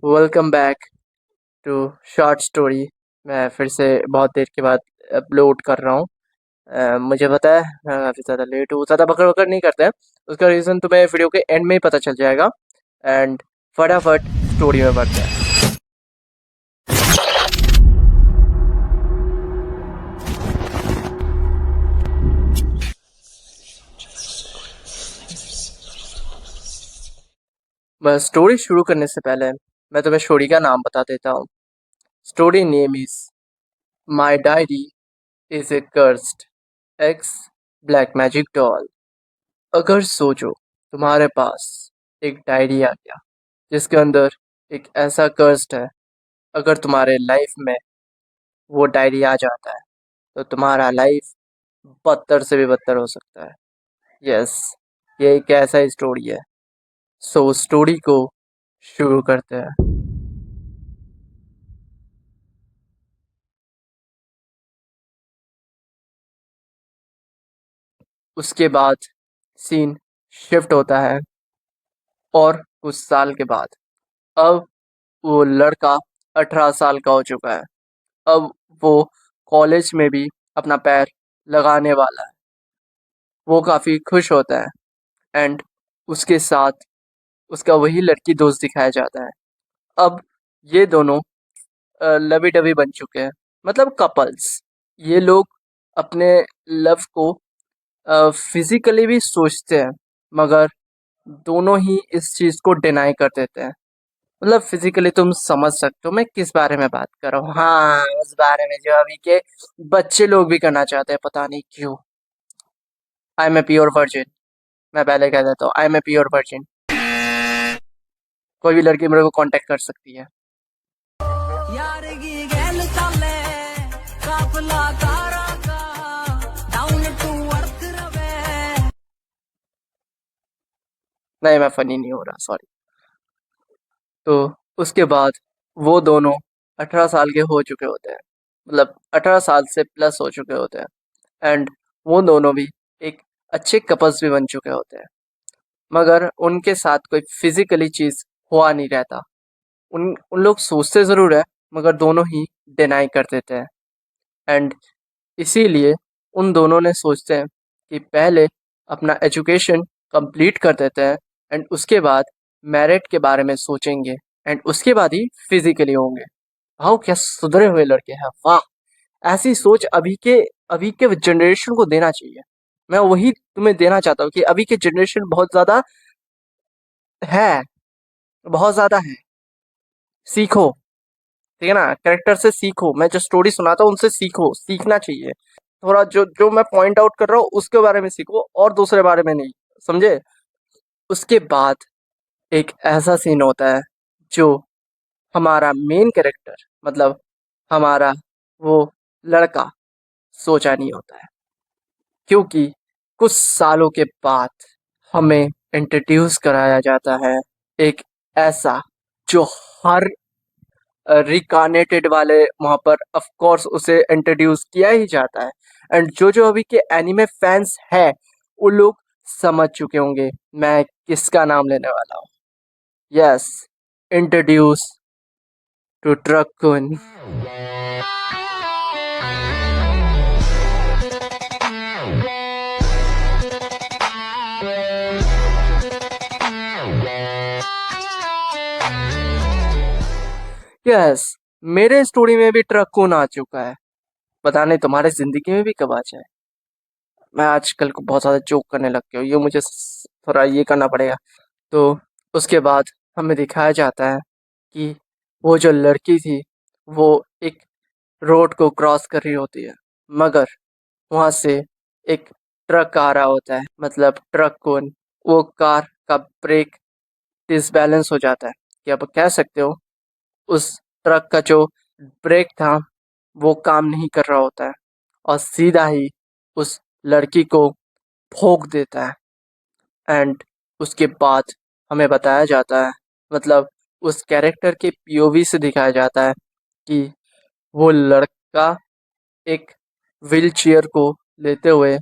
Welcome back to short story. मैं फिर से बहुत देर के बाद अपलोड कर रहा हूँ। मुझे पता है मैं काफ़ी ज़्यादा लेट हूँ। ज़्यादा बकर बकर नहीं करते हैं। उसका रीज़न तुम्हें वीडियो के एंड में ही पता चल जाएगा। एंड फटाफट स्टोरी में बढ़ते हैं। बस स्टोरी शुरू करने से पहले मैं तुम्हें स्टोरी का नाम बता देता हूँ। Story name is my diary is a cursed x black magic doll. अगर सोचो तुम्हारे पास एक डायरी आ गया जिसके अंदर एक ऐसा कर्स्ड है। अगर तुम्हारे लाइफ में वो डायरी आ जाता है तो तुम्हारा लाइफ बदतर से भी बदतर हो सकता है। यस, ये एक ऐसा स्टोरी है। सो स्टोरी को शुरू करते हैं। उसके बाद सीन शिफ्ट होता है और कुछ साल के बाद अब वो लड़का 18 साल का हो चुका है। अब वो कॉलेज में भी अपना पैर लगाने वाला है। वो काफ़ी खुश होता है एंड उसके साथ उसका वही लड़की दोस्त दिखाया जाता है। अब ये दोनों लवी डवी बन चुके हैं, मतलब कपल्स। ये लोग अपने लव को फिजिकली भी सोचते हैं, मगर दोनों ही इस चीज़ को डिनाई कर देते हैं। मतलब फिजिकली तुम समझ सकते हो मैं किस बारे में बात कर रहा हूँ। हाँ, उस बारे में जो अभी के बच्चे लोग भी करना चाहते हैं, पता नहीं क्यों। I am a pure virgin. मैं पहले कह देता हूँ, I am a pure virgin. कोई भी लड़की मेरे को कांटेक्ट कर सकती है। यार की गैल चाले काफला कारा का डाउन टू अर्थ रवे। नहीं, मैं फनी नहीं हो रहा, सॉरी। तो उसके बाद वो दोनों 18 साल के हो चुके होते हैं, मतलब 18 साल से प्लस हो चुके होते हैं। एंड वो दोनों भी एक अच्छे कपल्स भी बन चुके होते हैं, मगर उनके साथ कोई फिजिकली चीज़ हुआ नहीं रहता। उन उन लोग सोचते ज़रूर है, मगर दोनों ही डिनाई कर देते हैं। एंड इसीलिए उन दोनों ने सोचते हैं कि पहले अपना एजुकेशन कंप्लीट कर देते हैं एंड उसके बाद मैरिट के बारे में सोचेंगे एंड उसके बाद ही फिजिकली होंगे। वाह, क्या सुधरे हुए लड़के हैं, वाह। ऐसी सोच अभी के जनरेशन को देना चाहिए। मैं वही तुम्हें देना चाहता हूँ कि अभी के जनरेशन बहुत ज़्यादा है, बहुत ज़्यादा है। सीखो, ठीक है ना, कैरेक्टर से सीखो। मैं जो स्टोरी सुनाता हूँ उनसे सीखो, सीखना चाहिए। थोड़ा जो जो मैं पॉइंट आउट कर रहा हूँ उसके बारे में सीखो और दूसरे बारे में नहीं, समझे। उसके बाद एक ऐसा सीन होता है जो हमारा मेन कैरेक्टर, मतलब हमारा वो लड़का सोचा नहीं होता है। क्योंकि कुछ सालों के बाद हमें इंट्रोड्यूस कराया जाता है एक ऐसा जो हर रिकार्नेटेड वाले वहाँ पर ऑफ कोर्स उसे इंट्रोड्यूस किया ही जाता है। एंड जो जो अभी के एनिमे फैंस हैं वो लोग समझ चुके होंगे मैं किसका नाम लेने वाला हूँ। यस, इंट्रोड्यूस टू ट्रकुन। यस, मेरे स्टोरी में भी ट्रकुन आ चुका है। पता नहीं तुम्हारे जिंदगी में भी कब आ जाए। मैं आजकल को बहुत ज़्यादा जोक करने लग गया हूँ, ये मुझे थोड़ा ये करना पड़ेगा। तो उसके बाद हमें दिखाया जाता है कि वो जो लड़की थी वो एक रोड को क्रॉस कर रही होती है, मगर वहाँ से एक ट्रक आ रहा होता है, मतलब ट्रक कौन, वो कार का ब्रेक डिसबैलेंस हो जाता है, कि आप कह सकते हो उस ट्रक का जो ब्रेक था वो काम नहीं कर रहा होता है और सीधा ही उस लड़की को ठोक देता है। एंड उसके बाद हमें बताया जाता है, मतलब उस कैरेक्टर के पीओवी से दिखाया जाता है कि वो लड़का एक व्हील चेयर को लेते हुए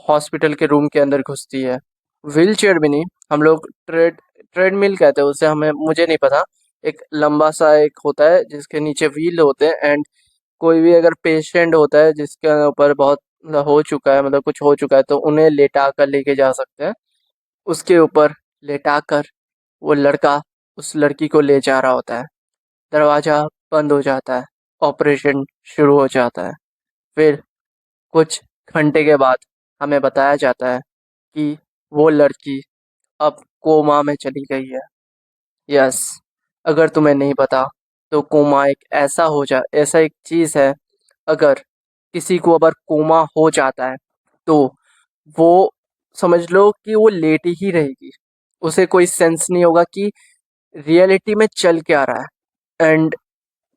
हॉस्पिटल के रूम के अंदर घुसती है। व्हील चेयर भी नहीं, हम लोग ट्रेडमिल कहते हैं उसे, हमें मुझे नहीं पता। एक लंबा सा एक होता है जिसके नीचे व्हील होते हैं, एंड कोई भी अगर पेशेंट होता है जिसके ऊपर बहुत हो चुका है, मतलब कुछ हो चुका है, तो उन्हें लेटा कर लेके जा सकते हैं। उसके ऊपर लेटा कर वो लड़का उस लड़की को ले जा रहा होता है। दरवाजा बंद हो जाता है, ऑपरेशन शुरू हो जाता है। फिर कुछ घंटे के बाद हमें बताया जाता है कि वो लड़की अब कोमा में चली गई है। यस, अगर तुम्हें नहीं पता तो कोमा एक ऐसा एक चीज़ है। अगर किसी को अगर कोमा हो जाता है तो वो समझ लो कि वो लेटी ही रहेगी। उसे कोई सेंस नहीं होगा कि रियलिटी में चल क्या रहा है। एंड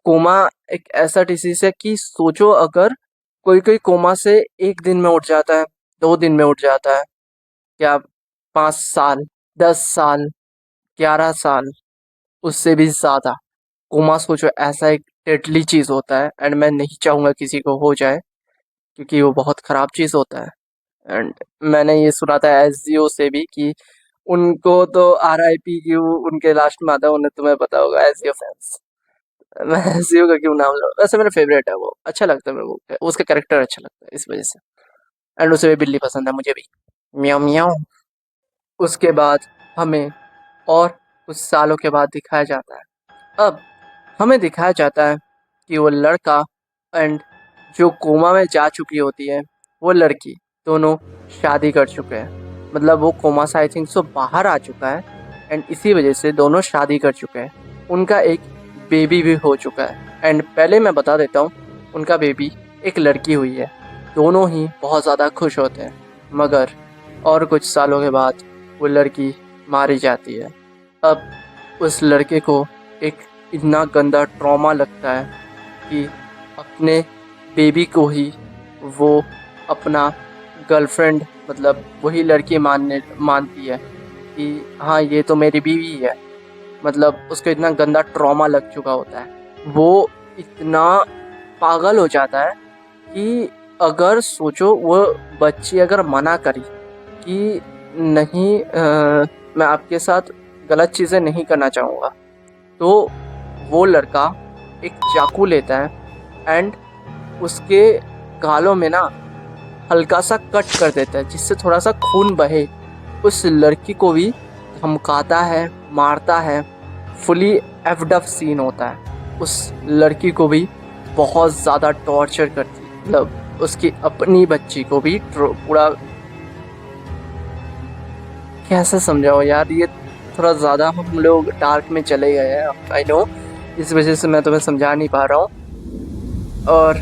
कोमा एक ऐसा डिसीज है कि सोचो, अगर कोई कोई कोमा से एक दिन में उठ जाता है, 2 दिन में उठ जाता है, क्या 5 साल, 10 साल, 11 साल, उससे भी ज़्यादा। कोमा सोचो, ऐसा एक डेडली चीज़ होता है, एंड मैं नहीं चाहूँगा किसी को हो जाए, क्योंकि वो बहुत ख़राब चीज़ होता है। एंड मैंने ये सुना था एसजीओ से भी कि उनको तो आरआईपी की उनके लास्ट में आता है। उन्हें, तुम्हें पता होगा एसजीओ फैंस। मैं एसजीओ का क्यों नाम लूं, वैसे मेरा फेवरेट है, वो अच्छा लगता है मेरे को, उसका कैरेक्टर अच्छा लगता है इस वजह से। एंड उसे भी बिल्ली पसंद है, मुझे भी। म्याऊ म्याऊ। उसके बाद हमें और कुछ सालों के बाद दिखाया जाता है। अब हमें दिखाया जाता है कि वो लड़का एंड जो कोमा में जा चुकी होती है वो लड़की, दोनों शादी कर चुके हैं। मतलब वो कोमा से आई थिंक सो बाहर आ चुका है, एंड इसी वजह से दोनों शादी कर चुके हैं। उनका एक बेबी भी हो चुका है। एंड पहले मैं बता देता हूँ, उनका बेबी एक लड़की हुई है। दोनों ही बहुत ज़्यादा खुश होते हैं। मगर और कुछ सालों के बाद वो लड़की मारी जाती है। अब उस लड़के को एक इतना गंदा ट्रॉमा लगता है कि अपने बेबी को ही वो अपना गर्लफ्रेंड, मतलब वही लड़की मानती है कि हाँ, ये तो मेरी बीवी है। मतलब उसको इतना गंदा ट्रॉमा लग चुका होता है, वो इतना पागल हो जाता है कि अगर सोचो, वो बच्ची अगर मना करी कि नहीं, मैं आपके साथ गलत चीज़ें नहीं करना चाहूँगा, तो वो लड़का एक चाकू लेता है एंड उसके गालों में ना हल्का सा कट कर देता है, जिससे थोड़ा सा खून बहे। उस लड़की को भी धमकाता है, मारता है। फुली एफड अप सीन होता है। उस लड़की को भी बहुत ज़्यादा टॉर्चर करती है, मतलब उसकी अपनी बच्ची को भी पूरा, कैसे समझाओ यार, ये थोड़ा ज़्यादा हम लोग डार्क में चले गए हैं, आई नो। इस वजह से मैं तुम्हें समझा नहीं पा रहा हूँ। और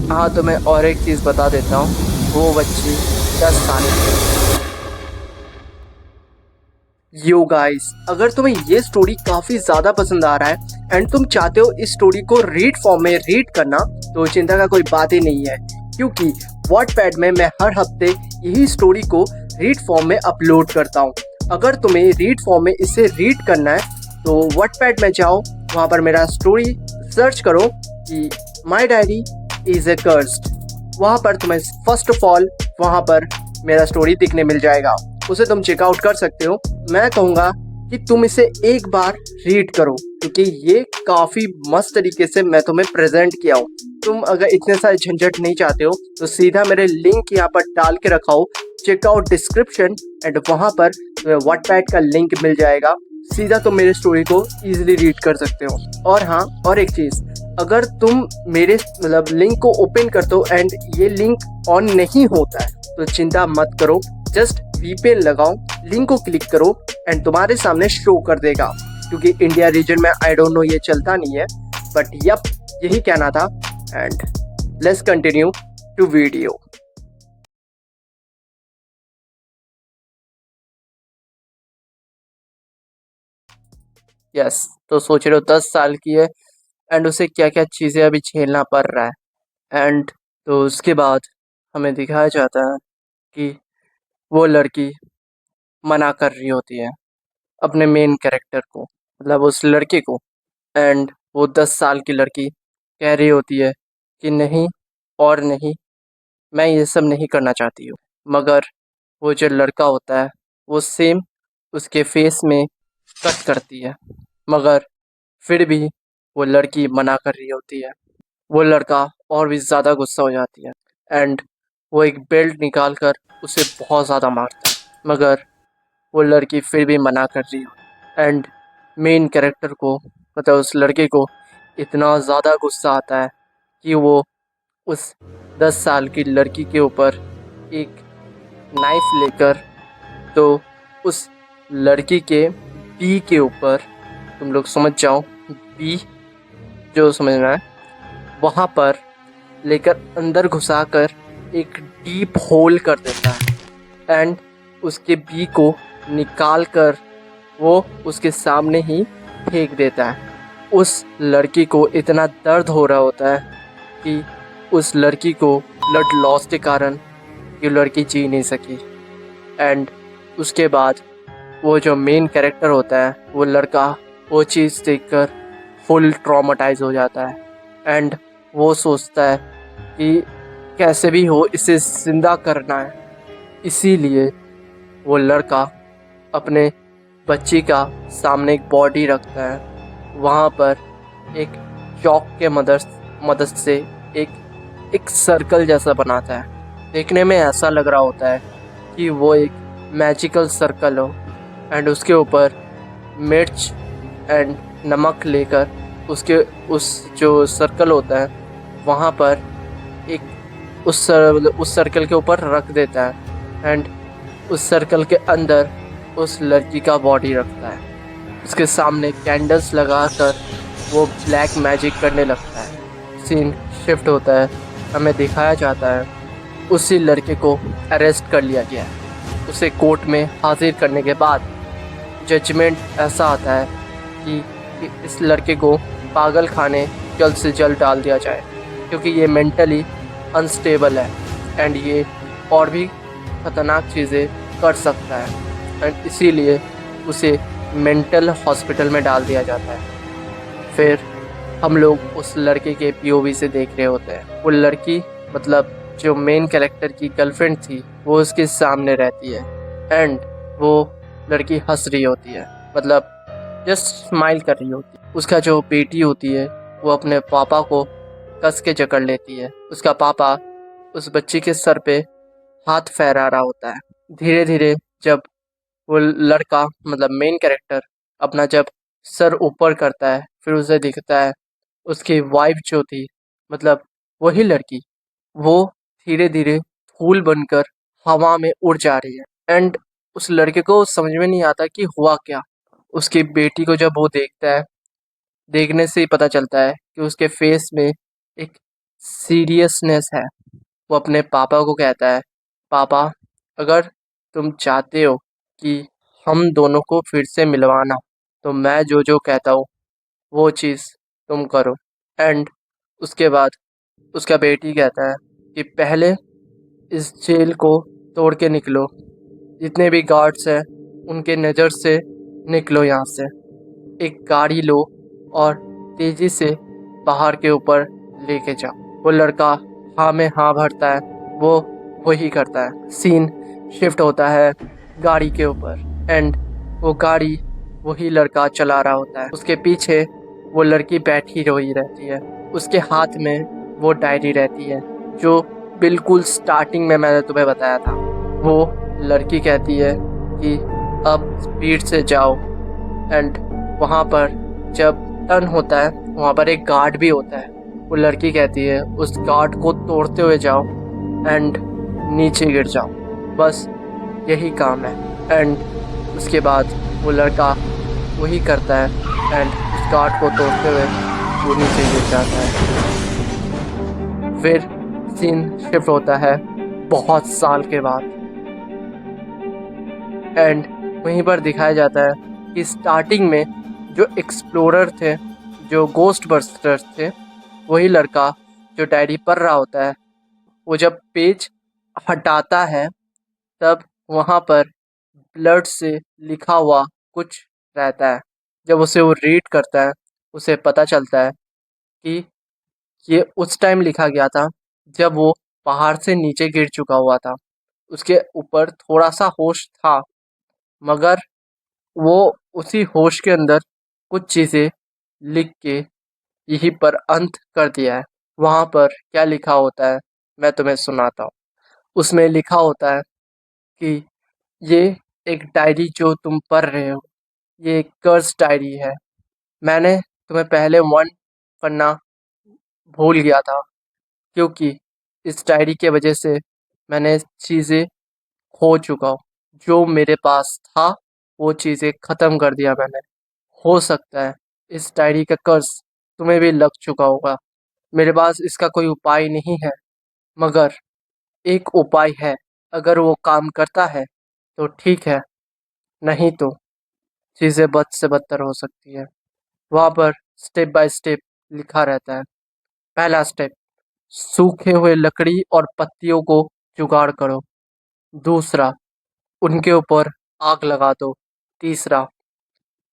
हाँ, तो मैं और एक चीज़ बता देता हूँ, वो बच्ची 10 साल की है। यो गाइस, अगर तुम्हें ये स्टोरी काफ़ी ज़्यादा पसंद आ रहा है एंड तुम चाहते हो इस स्टोरी को रीड फॉर्म में रीड करना, तो चिंता का कोई बात ही नहीं है, क्योंकि वॉटपैड में मैं हर हफ्ते यही स्टोरी को रीड फॉर्म में अपलोड करता हूँ। अगर तुम्हें रीड फॉर्म में इसे रीड करना है तो वॉटपैड में जाओ, वहाँ पर मेरा स्टोरी सर्च करो कि my diary is a cursed. वहाँ पर तुम्हें फर्स्ट ऑफ ऑल वहाँ पर मेरा स्टोरी दिखने मिल जाएगा, उसे तुम चेकआउट कर सकते हो। मैं कहूँगा कि तुम इसे एक बार रीड करो, क्योंकि ये काफ़ी मस्त तरीके से मैं तुम्हें प्रेजेंट किया हूँ। तुम अगर इतने सारे झंझट नहीं चाहते हो तो सीधा मेरे लिंक यहाँ पर डाल के रखा हो, चेकआउट डिस्क्रिप्शन, एंड वहाँ पर तुम्हें वॉटपैड का लिंक मिल जाएगा। सीधा तुम मेरे स्टोरी को इजीली रीड कर सकते हो। और हाँ, और एक चीज़, अगर तुम मेरे मतलब लिंक को ओपन करते हो एंड ये लिंक ऑन नहीं होता है तो चिंता मत करो, जस्ट वीपीएन लगाओ, लिंक को क्लिक करो एंड तुम्हारे सामने शो कर देगा। क्योंकि इंडिया रीजन में आई डोंट नो ये चलता नहीं है, बट यप, यही कहना था। And let's continue to video. Yes, तो सोच रहे हो 10 साल की है एंड उसे क्या क्या चीज़ें अभी झेलना पड़ रहा है। एंड तो उसके बाद हमें दिखाया जाता है कि वो लड़की मना कर रही होती है अपने मेन कैरेक्टर को, मतलब उस लड़के को। एंड वो 10 साल की लड़की कह रही होती है कि नहीं और नहीं, मैं ये सब नहीं करना चाहती हूँ। मगर वो जो लड़का होता है वो सेम उसके फेस में कट करती है। मगर फिर भी वो लड़की मना कर रही होती है। वो लड़का और भी ज़्यादा गुस्सा हो जाती है एंड वो एक बेल्ट निकाल कर उसे बहुत ज़्यादा मारता है, मगर वो लड़की फिर भी मना कर रही हो एंड मेन कैरेक्टर को मतलब उस लड़के को इतना ज़्यादा गुस्सा आता है कि वो उस 10 साल की लड़की के ऊपर एक नाइफ लेकर तो उस लड़की के पी के ऊपर, तुम लोग समझ जाओ, पी जो समझना है, वहाँ पर लेकर अंदर घुसाकर एक डीप होल कर देता है एंड उसके बी को निकाल कर वो उसके सामने ही फेंक देता है। उस लड़की को इतना दर्द हो रहा होता है कि उस लड़की को ब्लड लॉस के कारण ये लड़की जी नहीं सकी एंड उसके बाद वो जो मेन कैरेक्टर होता है वो लड़का वो चीज़ देखकर फुल ट्रॉमेटाइज हो जाता है एंड वो सोचता है कि कैसे भी हो इसे ज़िंदा करना है। इसीलिए वो लड़का अपने बच्ची का सामने एक बॉडी रखता है, वहाँ पर एक चौक के मदद से एक एक सर्कल जैसा बनाता है। देखने में ऐसा लग रहा होता है कि वो एक मैजिकल सर्कल हो एंड उसके ऊपर मिर्च एंड नमक लेकर उसके उस जो सर्कल होता है वहाँ पर एक उस सर्कल के ऊपर रख देता है एंड उस सर्कल के अंदर उस लड़की का बॉडी रखता है। उसके सामने कैंडल्स लगाकर वो ब्लैक मैजिक करने लगता है। सीन शिफ्ट होता है, हमें दिखाया जाता है उसी लड़के को अरेस्ट कर लिया गया है। उसे कोर्ट में हाजिर करने के बाद जजमेंट ऐसा आता है कि इस लड़के को पागल खाने जल्द से जल्द डाल दिया जाए, क्योंकि ये मेंटली अनस्टेबल है एंड ये और भी ख़तरनाक चीज़ें कर सकता है एंड इसीलिए उसे मेंटल हॉस्पिटल में डाल दिया जाता है। फिर हम लोग उस लड़के के पीओवी से देख रहे होते हैं। वो लड़की मतलब जो मेन कैरेक्टर की गर्लफ्रेंड थी वो उसके सामने रहती है एंड वो लड़की हंस रही होती है, मतलब जस्ट स्माइल कर रही होती है। उसका जो बेटी होती है वो अपने पापा को कस के जकड़ लेती है। उसका पापा उस बच्ची के सर पे हाथ फहरा रहा होता है। धीरे धीरे जब वो लड़का मतलब मेन कैरेक्टर अपना जब सर ऊपर करता है फिर उसे दिखता है उसकी वाइफ जो थी मतलब वही लड़की, वो धीरे धीरे फूल बनकर हवा में उड़ जा रही है एंड उस लड़के को समझ में नहीं आता कि हुआ क्या। उसकी बेटी को जब वो देखता है, देखने से ही पता चलता है कि उसके फेस में एक सीरियसनेस है। वो अपने पापा को कहता है, पापा अगर तुम चाहते हो कि हम दोनों को फिर से मिलवाना तो मैं जो जो कहता हूँ वो चीज़ तुम करो। एंड उसके बाद उसका बेटी कहता है कि पहले इस जेल को तोड़ के निकलो, जितने भी गार्ड्स हैं उनके नज़र से निकलो यहाँ से, एक गाड़ी लो और तेज़ी से पहाड़ के ऊपर लेके जाओ। वो लड़का हाँ में हाँ भरता है, वो वही करता है। सीन शिफ्ट होता है गाड़ी के ऊपर एंड वो गाड़ी वही लड़का चला रहा होता है। उसके पीछे वो लड़की बैठी रही रहती है, उसके हाथ में वो डायरी रहती है जो बिल्कुल स्टार्टिंग में मैंने तुम्हें बताया था। वो लड़की कहती है कि अब स्पीड से जाओ एंड वहाँ पर जब टर्न होता है वहाँ पर एक गार्ड भी होता है। वो लड़की कहती है उस गार्ड को तोड़ते हुए जाओ एंड नीचे गिर जाओ, बस यही काम है। एंड उसके बाद वो लड़का वही करता है एंड उस गार्ड को तोड़ते हुए वो नीचे गिर जाता है। फिर सीन शिफ्ट होता है बहुत साल के बाद एंड वहीं पर दिखाया जाता है कि स्टार्टिंग में जो एक्सप्लोरर थे, जो गोस्ट बस्टर्स थे, वही लड़का जो डायरी पढ़ रहा होता है, वो जब पेज हटाता है तब वहाँ पर ब्लड से लिखा हुआ कुछ रहता है। जब उसे वो रीड करता है उसे पता चलता है कि ये उस टाइम लिखा गया था जब वो पहाड़ से नीचे गिर चुका हुआ था। उसके ऊपर थोड़ा सा होश था, मगर वो उसी होश के अंदर कुछ चीज़ें लिख के यहीं पर अंत कर दिया है। वहाँ पर क्या लिखा होता है मैं तुम्हें सुनाता हूँ। उसमें लिखा होता है कि ये एक डायरी जो तुम पढ़ रहे हो, ये एक कर्स डायरी है। मैंने तुम्हें पहले 1 पन्ना भूल गया था, क्योंकि इस डायरी के वजह से मैंने चीज़ें खो चुका हूँ। जो मेरे पास था वो चीज़ें ख़त्म कर दिया मैंने। हो सकता है इस डायरी का कर्स तुम्हें भी लग चुका होगा। मेरे पास इसका कोई उपाय नहीं है, मगर एक उपाय है। अगर वो काम करता है तो ठीक है, नहीं तो चीज़ें बद से बदतर हो सकती है। वहाँ पर स्टेप बाय स्टेप लिखा रहता है। पहला स्टेप, सूखे हुए लकड़ी और पत्तियों को जुगाड़ करो। दूसरा, उनके ऊपर आग लगा दो। तीसरा,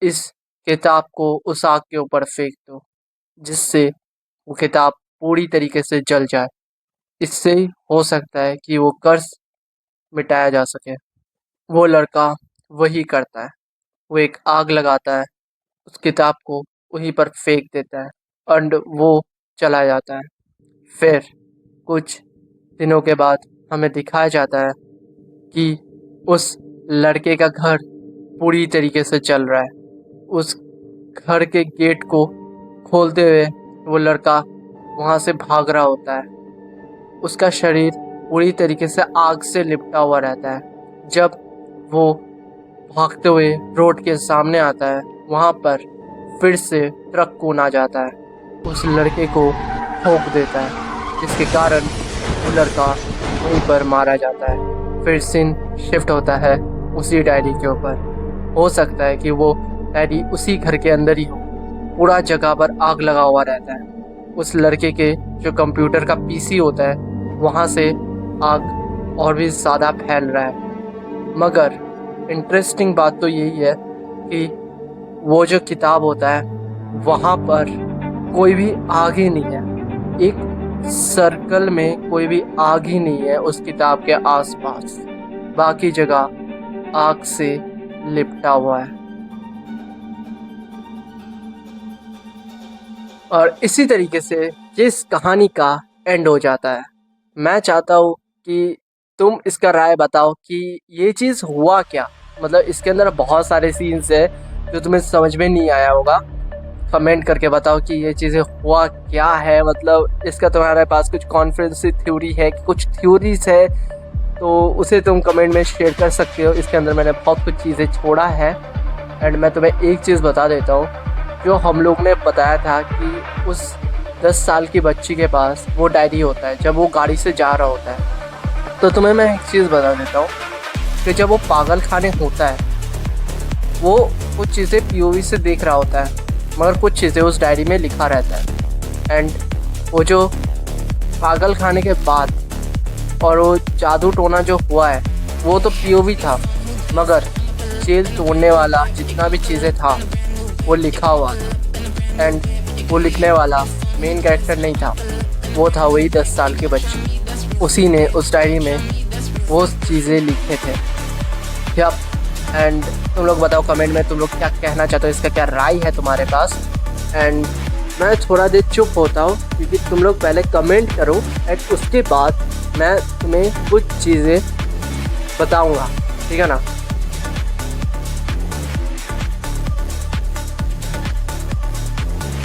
इस किताब को उस आग के ऊपर फेंक दो, जिससे वो किताब पूरी तरीके से जल जाए। इससे हो सकता है कि वो कर्ज मिटाया जा सके। वो लड़का वही करता है। वो एक आग लगाता है, उस किताब को वहीं पर फेंक देता है एंड वो चला जाता है। फिर कुछ दिनों के बाद हमें दिखाया जाता है कि उस लड़के का घर पूरी तरीके से चल रहा है। उस घर के गेट को खोलते हुए वो लड़का वहाँ से भाग रहा होता है। उसका शरीर पूरी तरीके से आग से लिपटा हुआ रहता है। जब वो भागते हुए रोड के सामने आता है, वहाँ पर फिर से ट्रक कूद आ जाता है, उस लड़के को ठोक देता है, जिसके कारण वो लड़का वहीं पर मारा जाता है। फिर सीन शिफ्ट होता है उसी डायरी के ऊपर। हो सकता है कि वो डायरी उसी घर के अंदर ही हो। पूरा जगह पर आग लगा हुआ रहता है। उस लड़के के जो कंप्यूटर का पीसी होता है, वहाँ से आग और भी ज़्यादा फैल रहा है। मगर इंटरेस्टिंग बात तो यही है कि वो जो किताब होता है, वहाँ पर कोई भी आग ही नहीं है। एक सर्कल में कोई भी आग ही नहीं है उस किताब के आसपास। बाकी जगह आग से लिपटा हुआ है। और इसी तरीके से इस कहानी का एंड हो जाता है। मैं चाहता हूँ कि तुम इसका राय बताओ कि ये चीज़ हुआ क्या। मतलब इसके अंदर बहुत सारे सीन्स है जो तुम्हें समझ में नहीं आया होगा। कमेंट करके बताओ कि ये चीज़ें हुआ क्या है। मतलब इसका तुम्हारे पास कुछ कॉन्फ्रेंसी थ्योरी है, कुछ थ्योरीज है, तो उसे तुम कमेंट में शेयर कर सकते हो। इसके अंदर मैंने बहुत कुछ चीज़ें छोड़ा है। एंड मैं तुम्हें एक चीज़ बता देता हूँ, जो हम लोग ने बताया था कि उस 10 साल की बच्ची के पास वो डायरी होता है जब वो गाड़ी से जा रहा होता है। तो तुम्हें मैं एक चीज़ बता देता हूँ कि जब वो पागल खाने होता है, वो कुछ चीज़ें पीओवी से देख रहा होता है, मगर कुछ चीज़ें उस डायरी में लिखा रहता है। एंड वो जो पागल खाने के बाद और वो जादू टोना जो हुआ है, वो तो पीओवी था, मगर जेल तोड़ने वाला जितना भी चीज़ें था वो लिखा हुआ था। एंड वो लिखने वाला मेन कैरेक्टर नहीं था, वो था वही 10 साल के बच्चे। उसी ने उस डायरी में वो चीज़ें लिखे थे। यप। एंड तुम लोग बताओ कमेंट में तुम लोग क्या कहना चाहते हो, इसका क्या राय है तुम्हारे पास। एंड मैं थोड़ा देर चुप होता हूँ क्योंकि तुम लोग पहले कमेंट करो एंड उसके बाद मैं तुम्हें कुछ चीज़ें बताऊँगा, ठीक है ना।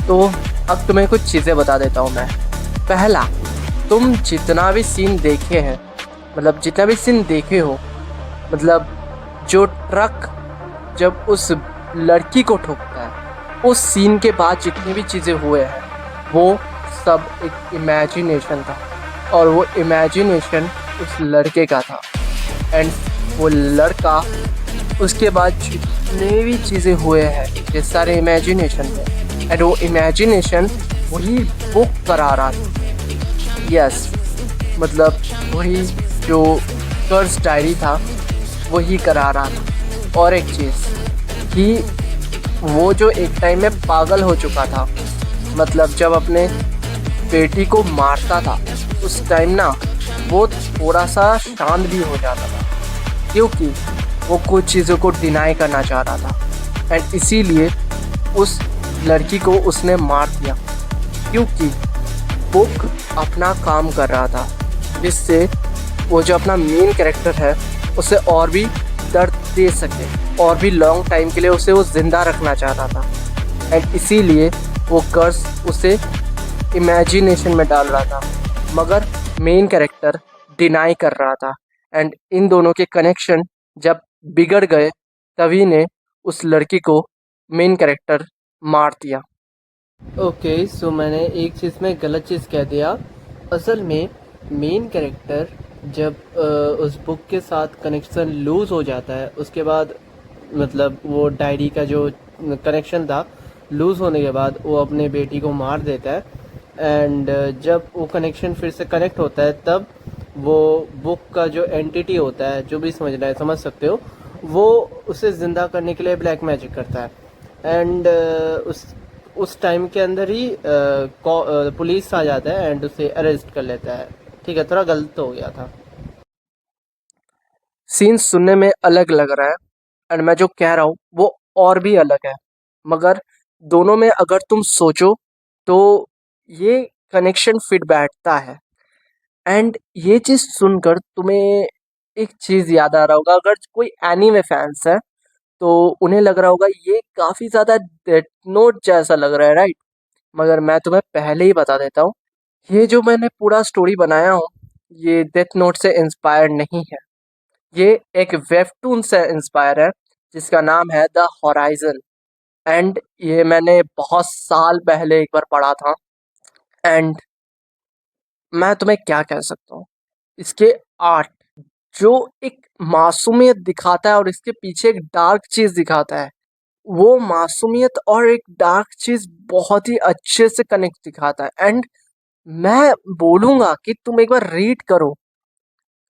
तो अब तुम्हें कुछ चीज़ें बता देता हूँ मैं। पहला, तुम जितना भी सीन देखे हैं, मतलब जितना भी सीन देखे हो, मतलब जो ट्रक जब उस लड़की को ठोकता है, उस सीन के बाद जितनी भी चीज़ें हुए हैं वो सब एक इमेजिनेशन था। और वो इमेजिनेशन उस लड़के का था। एंड वो लड़का उसके बाद जितने भी चीज़ें हुए हैं ये सारे इमेजिनेशन थे। एंड वो इमेजिनेशन वही बुक करा रहा था। यस, मतलब वही जो कर्स डायरी था वही करा रहा था। और एक चीज़ कि वो जो एक टाइम में पागल हो चुका था, मतलब जब अपने बेटी को मारता था उस टाइम ना, वो थोड़ा सा शांत भी हो जाता था, क्योंकि वो कुछ चीज़ों को डिनाई करना चाह रहा था। एंड इसीलिए उस लड़की को उसने मार दिया क्योंकि बुक अपना काम कर रहा था, जिससे वो जो अपना मेन कैरेक्टर है उसे और भी दर्द दे सके और भी लॉन्ग टाइम के लिए उसे वो ज़िंदा रखना चाहता था। एंड इसीलिए वो कर्स उसे इमेजिनेशन में डाल रहा था, मगर मेन कैरेक्टर डिनाई कर रहा था। एंड इन दोनों के कनेक्शन जब बिगड़ गए तभी ने उस लड़की को मेन कैरेक्टर मार दिया। ओके, सो मैंने एक चीज़ में गलत चीज़ कह दिया। असल में मेन कैरेक्टर जब उस बुक के साथ कनेक्शन लूज़ हो जाता है, उसके बाद मतलब वो डायरी का जो कनेक्शन था लूज़ होने के बाद वो अपने बेटी को मार देता है। एंड जब वो कनेक्शन फिर से कनेक्ट होता है तब वो बुक का जो एंटिटी होता है, जो भी समझना है समझ सकते हो, वो उसे ज़िंदा करने के लिए ब्लैक मैजिक करता है। एंड उस टाइम के अंदर ही पुलिस आ जाता है एंड उसे अरेस्ट कर लेता है। ठीक है, थोड़ा गलत हो गया था। सीन सुनने में अलग लग रहा है एंड मैं जो कह रहा हूँ वो और भी अलग है, मगर दोनों में अगर तुम सोचो तो ये कनेक्शन फिट बैठता है। एंड ये चीज़ सुनकर तुम्हें एक चीज़ याद आ रहा होगा, अगर कोई एनीमे फैंस है तो उन्हें लग रहा होगा ये काफ़ी ज़्यादा डेथ नोट जैसा लग रहा है, राइट? मगर मैं तुम्हें पहले ही बता देता हूँ, ये जो मैंने पूरा स्टोरी बनाया हूँ ये डेथ नोट से इंस्पायर्ड नहीं है। ये एक वेबटून से इंस्पायर है जिसका नाम है द हॉराइजन। एंड ये मैंने बहुत साल पहले एक बार पढ़ा था। एंड मैं तुम्हें क्या कह सकता हूँ, इसके आर्ट जो एक मासूमियत दिखाता है और इसके पीछे एक डार्क चीज़ दिखाता है, वो मासूमियत और एक डार्क चीज़ बहुत ही अच्छे से कनेक्ट दिखाता है। एंड मैं बोलूँगा कि तुम एक बार रीड करो,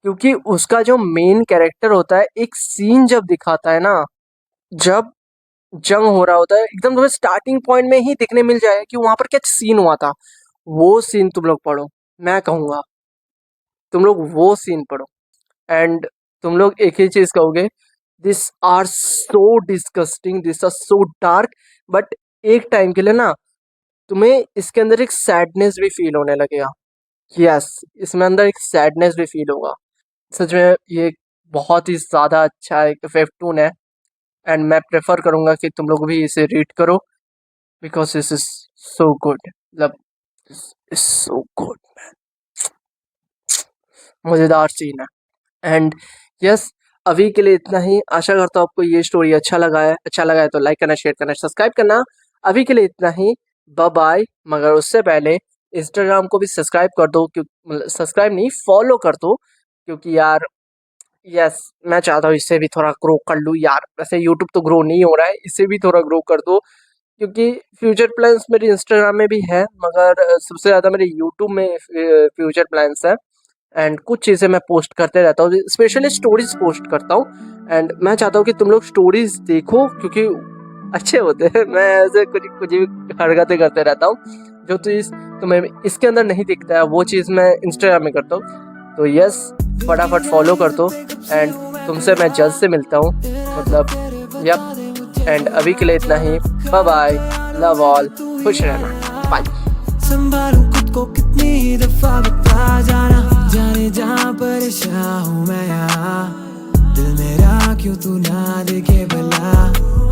क्योंकि उसका जो मेन कैरेक्टर होता है एक सीन जब दिखाता है ना, जब जंग हो रहा होता है, एकदम तुम्हें स्टार्टिंग पॉइंट में ही दिखने मिल जाएगा कि वहाँ पर क्या सीन हुआ था। वो सीन तुम लोग पढ़ो, मैं कहूँगा तुम लोग वो सीन पढ़ो। एंड तुम लोग एक ही चीज़ कहोगे, this are so disgusting, this are so dark, but एक टाइम के लिए ना तुम्हें इसके अंदर एक सैडनेस भी फील होने लगेगा। यस, इसमें अंदर एक सैडनेस भी फील होगा। सच में ये बहुत ही ज़्यादा अच्छा एक वेबटून है एंड मैं प्रेफर करूँगा कि तुम लोग भी इसे रीड करो, because this is so good, मतलब इज सो गुड, मज़ेदार सीन है। एंड यस, अभी के लिए इतना ही। आशा करता हूँ आपको ये स्टोरी अच्छा लगा है तो लाइक करना, शेयर करना, सब्सक्राइब करना। अभी के लिए इतना ही, बाय बाय। मगर उससे पहले इंस्टाग्राम को भी सब्सक्राइब कर दो, क्यों सब्सक्राइब नहीं, फॉलो कर दो, क्योंकि यार यस, मैं चाहता हूँ इससे भी थोड़ा ग्रो कर लूँ यार। वैसे यूट्यूब तो ग्रो नहीं हो रहा है, इसे भी थोड़ा ग्रो कर दो, क्योंकि फ्यूचर प्लान्स मेरे इंस्टाग्राम में भी है, मगर सबसे ज़्यादा मेरे यूट्यूब में फ्यूचर प्लान्स है। एंड कुछ चीज़ें मैं पोस्ट करते रहता हूँ, स्पेशली स्टोरीज पोस्ट करता हूँ। एंड मैं चाहता हूँ कि तुम लोग स्टोरीज देखो, क्योंकि अच्छे होते हैं। मैं ऐसे कुछ भी हरकतें करते रहता हूँ, जो चीज़ तुम्हें इसके अंदर नहीं दिखता है वो चीज़ मैं इंस्टाग्राम में करता हूँ। तो यस, फटाफट फॉलो कर दो एंड तुमसे मैं जल्द से मिलता हूँ, मतलब यप। एंड अभी के लिए इतना ही, बाय बाय, लव ऑल, खुश रहना, बाय। संभालूं खुद को कितनी दफा बता जाना, जाने जहाँ परेशान हूँ मैं यहाँ, दिल मेरा क्यों तू ना देखे भला।